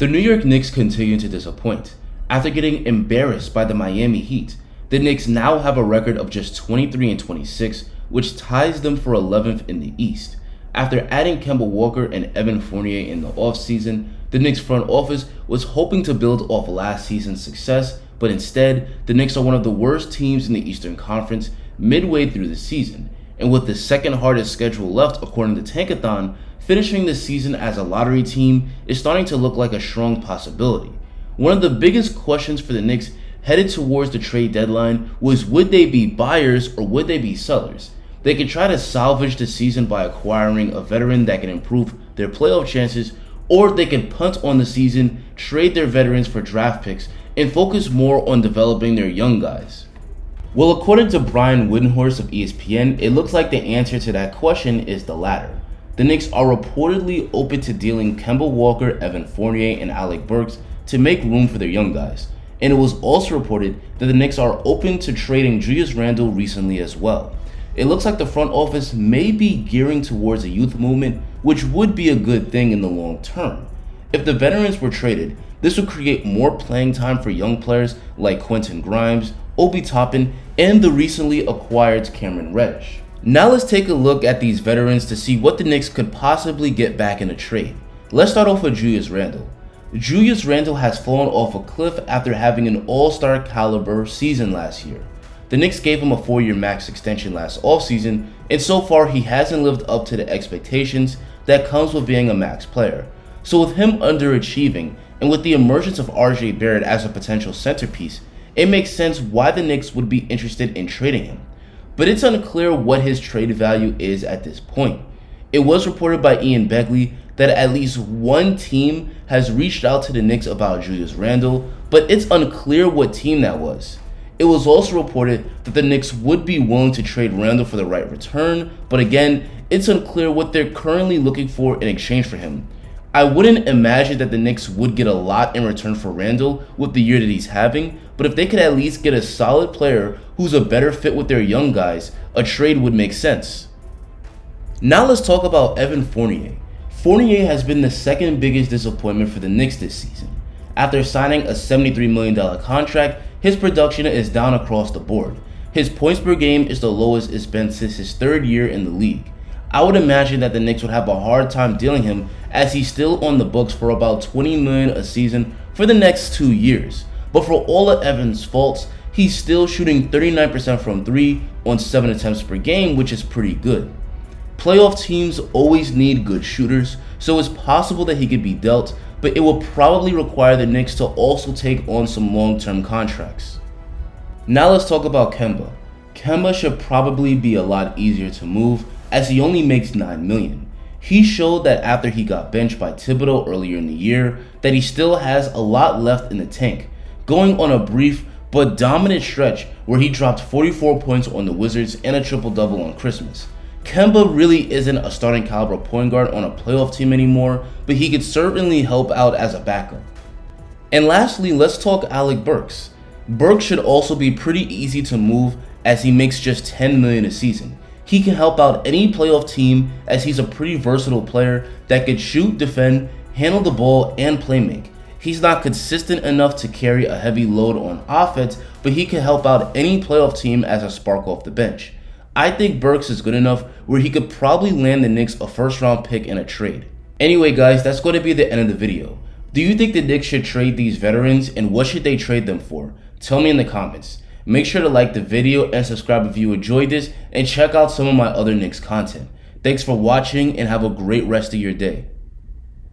The New York Knicks continue to disappoint. After getting embarrassed by the Miami Heat, the Knicks now have a record of just 23-26, which ties them for 11th in the East. After adding Kemba Walker and Fournier in the offseason, the Knicks front office was hoping to build off last season's success, but instead, the Knicks are one of the worst teams in the Eastern Conference midway through the season. And with the second hardest schedule left according to Tankathon, finishing the season as a lottery team is starting to look like a strong possibility. One of the biggest questions for the Knicks headed towards the trade deadline was, would they be buyers or would they be sellers? They could try to salvage the season by acquiring a veteran that can improve their playoff chances, or they can punt on the season, trade their veterans for draft picks, and focus more on developing their young guys. Well, according to Brian Windhorst of ESPN, it looks like the answer to that question is the latter. The Knicks are reportedly open to dealing Kemba Walker, Fournier, and Alec Burks to make room for their young guys. And it was also reported that the Knicks are open to trading Julius Randle recently as well. It looks like the front office may be gearing towards a youth movement, which would be a good thing in the long term. If the veterans were traded, this would create more playing time for young players like Quentin Grimes, Obi Toppin, and the recently acquired Cameron Reddish. Now let's take a look at these veterans to see what the Knicks could possibly get back in a trade. Let's start off with Julius Randle. Julius Randle has fallen off a cliff after having an all-star caliber season last year. The Knicks gave him a 4-year max extension last offseason, and so far he hasn't lived up to the expectations that comes with being a max player. So with him underachieving, and with the emergence of RJ Barrett as a potential centerpiece, it makes sense why the Knicks would be interested in trading him. But it's unclear what his trade value is at this point. It was reported by Ian Begley that at least one team has reached out to the Knicks about Julius Randle, but it's unclear what team that was. It was also reported that the Knicks would be willing to trade Randle for the right return, but again, it's unclear what they're currently looking for in exchange for him. I wouldn't imagine that the Knicks would get a lot in return for Randle with the year that he's having, but if they could at least get a solid player who's a better fit with their young guys, a trade would make sense. Now let's talk about Fournier. Fournier has been the second biggest disappointment for the Knicks this season. After signing a $73 million contract, his production is down across the board. His points per game is the lowest it's been since his third year in the league. I would imagine that the Knicks would have a hard time dealing him, as he's still on the books for about $20 million a season for the next 2 years. But for all of Evans' faults, he's still shooting 39% from 3 on 7 attempts per game, which is pretty good. Playoff teams always need good shooters, so it's possible that he could be dealt, but it will probably require the Knicks to also take on some long-term contracts. Now let's talk about Kemba. Kemba should probably be a lot easier to move, as he only makes $9 million. He showed that after he got benched by Thibodeau earlier in the year, that he still has a lot left in the tank, going on a brief but dominant stretch where he dropped 44 points on the Wizards and a triple-double on Christmas. Kemba really isn't a starting caliber point guard on a playoff team anymore, but he could certainly help out as a backup. And lastly, let's talk Alec Burks. Burks should also be pretty easy to move, as he makes just $10 million a season. He can help out any playoff team, as he's a pretty versatile player that could shoot, defend, handle the ball, and play make. He's not consistent enough to carry a heavy load on offense, but he can help out any playoff team as a spark off the bench. I think Burks is good enough where he could probably land the Knicks a first-round pick in a trade. Anyway guys, that's going to be the end of the video. Do you think the Knicks should trade these veterans, and what should they trade them for? Tell me in the comments. Make sure to like the video and subscribe if you enjoyed this, and check out some of my other Knicks content. Thanks for watching and have a great rest of your day.